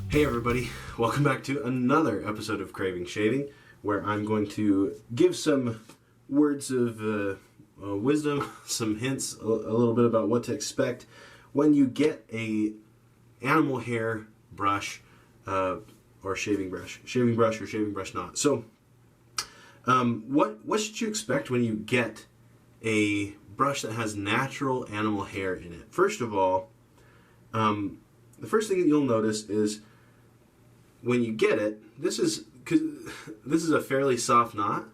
Hey everybody, welcome back to another episode of Craving Shaving, where I'm going to give some words of wisdom, some hints, a little bit about what to expect when you get a animal hair brush or shaving brush or shaving brush knot. So, what should you expect when you get a brush that has natural animal hair in it? First of all, the first thing that you'll notice is when you get it, this is a fairly soft knot,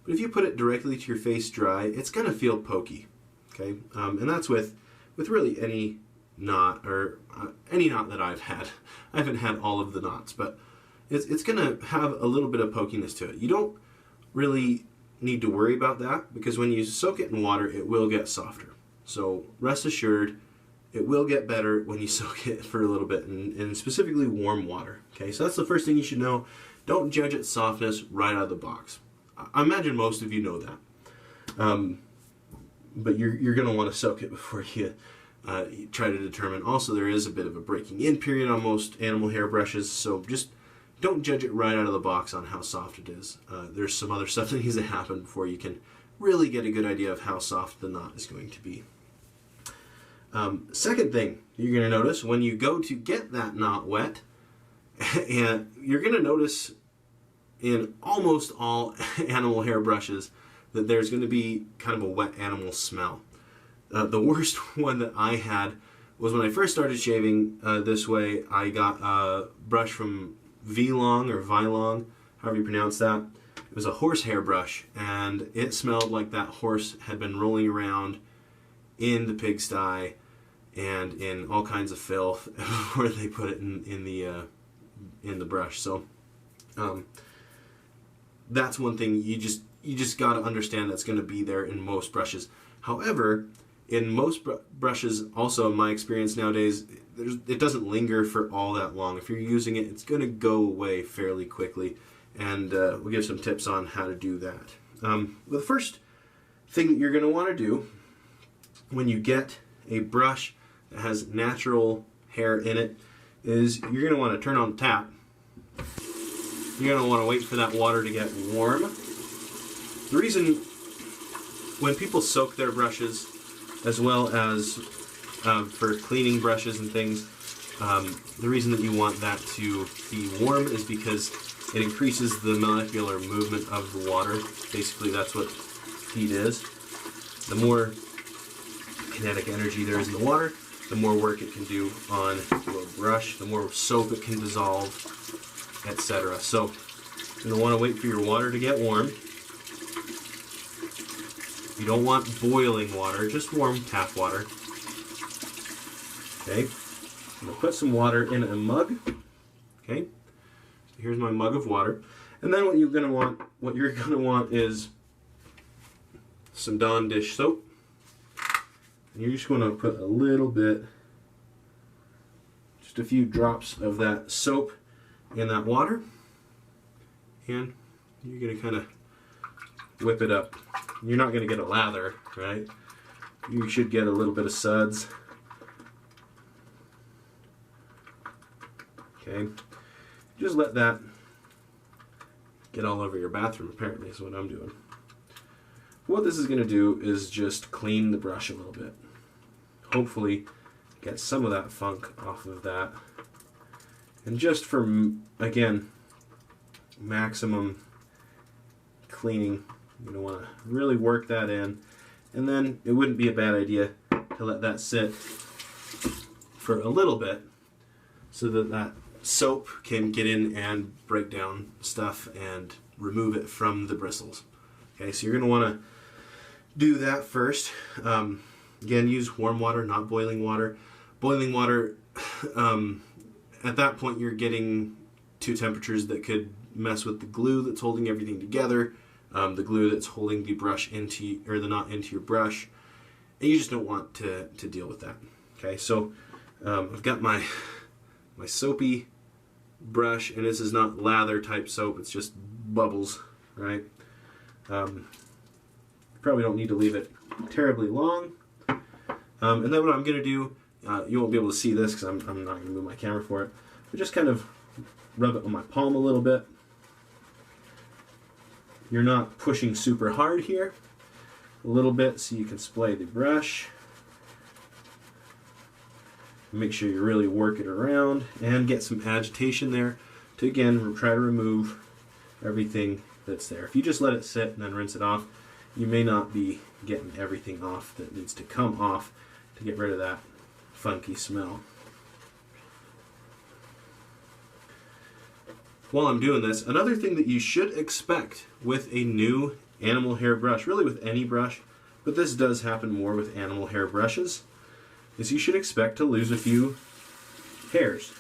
but if you put it directly to your face dry, it's going to feel pokey, okay? And that's with really any knot, or any knot that I've had. I haven't had all of the knots, but it's going to have a little bit of pokiness to it. You don't really need to worry about that, because when you soak it in water, it will get softer. So rest assured, it will get better when you soak it for a little bit, in specifically warm water. Okay, so that's the first thing you should know. Don't judge its softness right out of the box. I imagine most of you know that. But you're going to want to soak it before you try to determine. Also, there is a bit of a breaking in period on most animal hair brushes, so just don't judge it right out of the box on how soft it is. There's some other stuff that needs to happen before you can really get a good idea of how soft the knot is going to be. Second thing you're going to notice when you go to get that knot wet, and you're going to notice in almost all animal hair brushes that there's going to be kind of a wet animal smell. The worst one that I had was when I first started shaving this way. I got a brush from V-Long or Vi-Long, however you pronounce that. It was a horsehair brush, and it smelled like that horse had been rolling around in the pigsty and in all kinds of filth where they put it in the brush. So that's one thing you just got to understand that's going to be there in most brushes. However, in most brushes, also in my experience nowadays, it doesn't linger for all that long. If you're using it, it's going to go away fairly quickly, and we'll give some tips on how to do that. The first thing that you're going to want to do when you get a brush that has natural hair in it is you're going to want to turn on the tap. You're going to want to wait for that water to get warm. The reason when people soak their brushes, as well as for cleaning brushes and things, the reason that you want that to be warm is because it increases the molecular movement of the water. Basically, that's what heat is. The more kinetic energy there is in the water, the more work it can do on your brush, the more soap it can dissolve, etc. So you're going to want to wait for your water to get warm. You don't want boiling water, just warm tap water. Okay, I'm going to put some water in a mug. Okay, so here's my mug of water. And then what you're going to want is some Dawn dish soap. And you're just going to put a little bit, just a few drops of that soap in that water, and you're going to kind of whip it up. You're not going to get a lather, right? You should get a little bit of suds. Okay, just let that get all over your bathroom, apparently is what I'm doing. What this is going to do is just clean the brush a little bit. Hopefully get some of that funk off of that. And just for, again, maximum cleaning, you're going to want to really work that in. And then it wouldn't be a bad idea to let that sit for a little bit so that that soap can get in and break down stuff and remove it from the bristles. Okay, so you're going to want to do that first. Again, use warm water, not boiling water. Boiling water, at that point you're getting to temperatures that could mess with the glue that's holding everything together, the glue that's holding the brush into, or the knot into your brush, and you just don't want to deal with that. Okay, so I've got my soapy brush, and this is not lather type soap, it's just bubbles, right? Probably don't need to leave it terribly long. And then what I'm going to do, you won't be able to see this because I'm not going to move my camera for it, I just kind of rub it on my palm a little bit. You're not pushing super hard here. A little bit so you can splay the brush. Make sure you really work it around and get some agitation there to, again, try to remove everything that's there. If you just let it sit and then rinse it off, you may not be getting everything off that needs to come off to get rid of that funky smell. While I'm doing this, another thing that you should expect with a new animal hair brush, really with any brush, but this does happen more with animal hair brushes, is you should expect to lose a few hairs.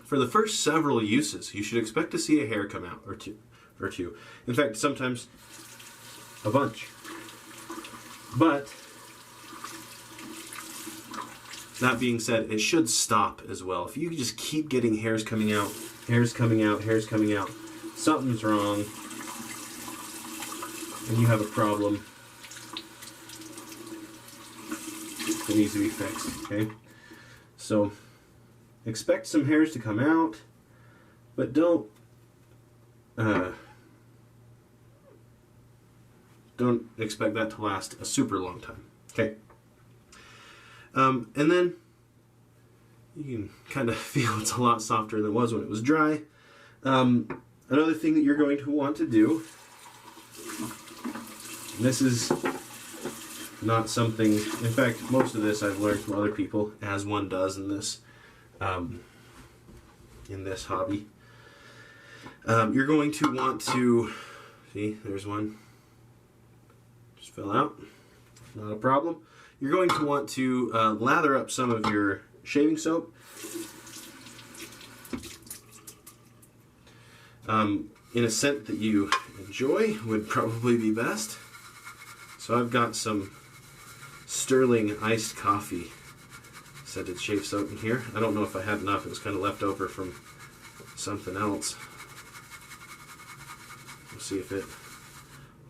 For the first several uses, you should expect to see a hair come out, or two. In fact, sometimes a bunch. But that being said, it should stop as well. If you just keep getting hairs coming out, hairs coming out, hairs coming out, something's wrong, and you have a problem that needs to be fixed, okay? So expect some hairs to come out, but don't expect that to last a super long time, okay? And then you can kind of feel it's a lot softer than it was when it was dry. Another thing that you're going to want to do, and this is not something, in fact, most of this I've learned from other people, as one does in this hobby. You're going to want to, see, there's one, just fell out, not a problem. You're going to want to lather up some of your shaving soap. In a scent that you enjoy would probably be best. So I've got some Sterling iced coffee scented shave soap in here. I don't know if I had enough. It was kind of left over from something else. We'll see if it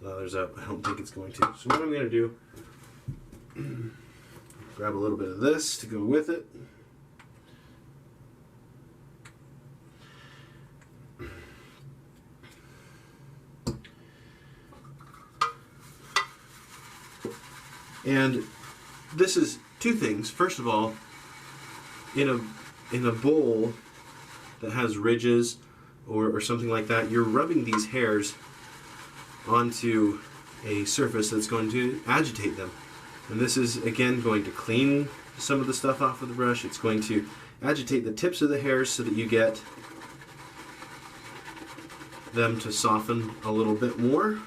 lathers up. I don't think it's going to. So what I'm going to do, grab a little bit of this to go with it. And this is two things. First of all, in a bowl that has ridges or something like that, you're rubbing these hairs onto a surface that's going to agitate them. And this is, again, going to clean some of the stuff off of the brush. It's going to agitate the tips of the hairs so that you get them to soften a little bit more.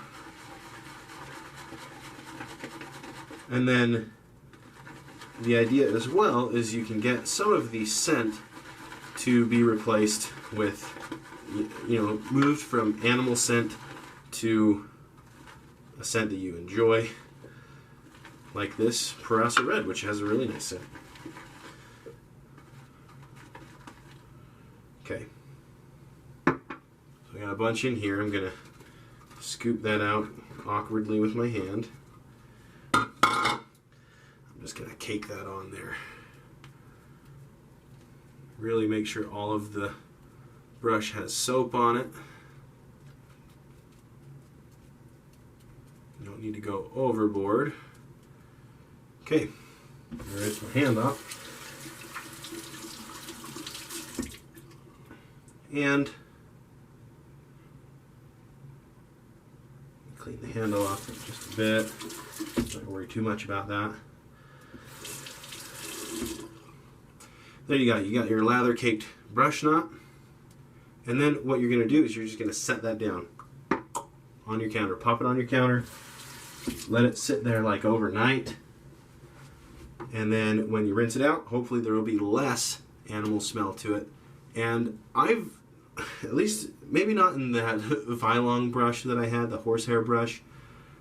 And then the idea as well is you can get some of the scent to be replaced with, moved from animal scent to a scent that you enjoy, like this Parasa Red, which has a really nice scent. Okay. So I got a bunch in here. I'm going to scoop that out awkwardly with my hand. I'm just going to cake that on there. Really make sure all of the brush has soap on it. You don't need to go overboard. Okay, rinse my hand off. And clean the handle off just a bit. Don't worry too much about that. There you go. You got your lather caked brush knot. And then what you're going to do is you're just going to set that down on your counter. Pop it on your counter. Let it sit there like overnight. And then when you rinse it out, hopefully there will be less animal smell to it. And I've, at least, maybe not in that Vilong brush that I had, the horsehair brush,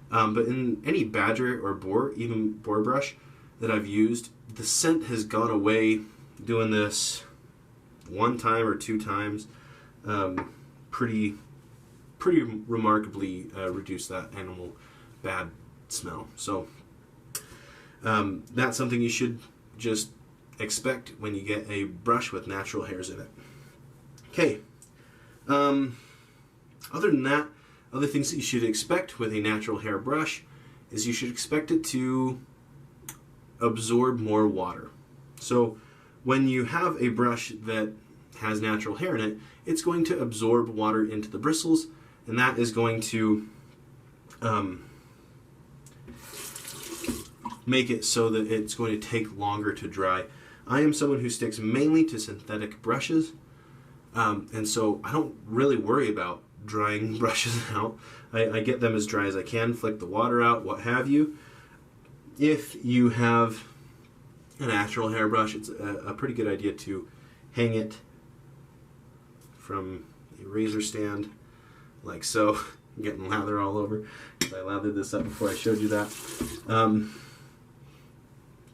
but in any badger or boar, even boar brush that I've used, the scent has gone away doing this one time or two times. Pretty remarkably reduce that animal bad smell. So that's something you should just expect when you get a brush with natural hairs in it. Okay. Other than that, other things that you should expect with a natural hair brush is you should expect it to absorb more water. So when you have a brush that has natural hair in it, it's going to absorb water into the bristles, and that is going to make it so that it's going to take longer to dry. I am someone who sticks mainly to synthetic brushes, and so I don't really worry about drying brushes out. I get them as dry as I can, flick the water out, what have you. If you have a natural hairbrush, it's a pretty good idea to hang it from a razor stand, like so. I'm getting lather all over, because I lathered this up before I showed you that.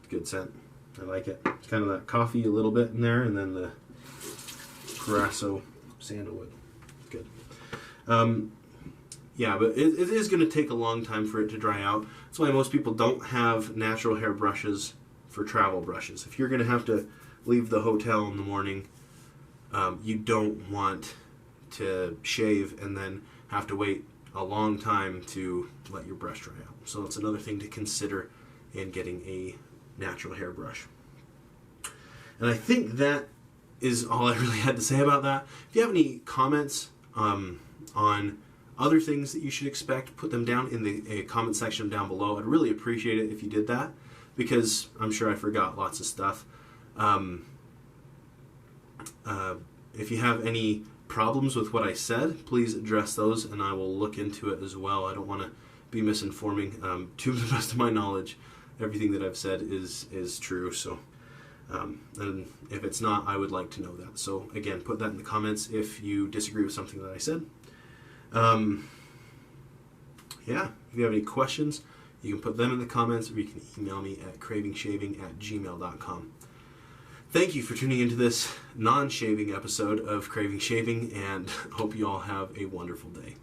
Good scent. I like it. It's kind of that coffee a little bit in there, and then the Grasso sandalwood. Good. Yeah, but it is going to take a long time for it to dry out. That's why most people don't have natural hair brushes for travel brushes. If you're going to have to leave the hotel in the morning, you don't want to shave and then have to wait a long time to let your brush dry out. So it's another thing to consider in getting a natural hair brush. And I think that is all I really had to say about that. If you have any comments on other things that you should expect, put them down in the comment section down below. I'd really appreciate it if you did that, because I'm sure I forgot lots of stuff. If you have any problems with what I said, please address those, and I will look into it as well. I don't want to be misinforming. To the best of my knowledge, everything that I've said is true. So, and if it's not, I would like to know that. So again, put that in the comments if you disagree with something that I said. Yeah, if you have any questions, you can put them in the comments, or you can email me at cravingshaving@gmail.com. Thank you for tuning into this non-shaving episode of Craving Shaving, and hope you all have a wonderful day.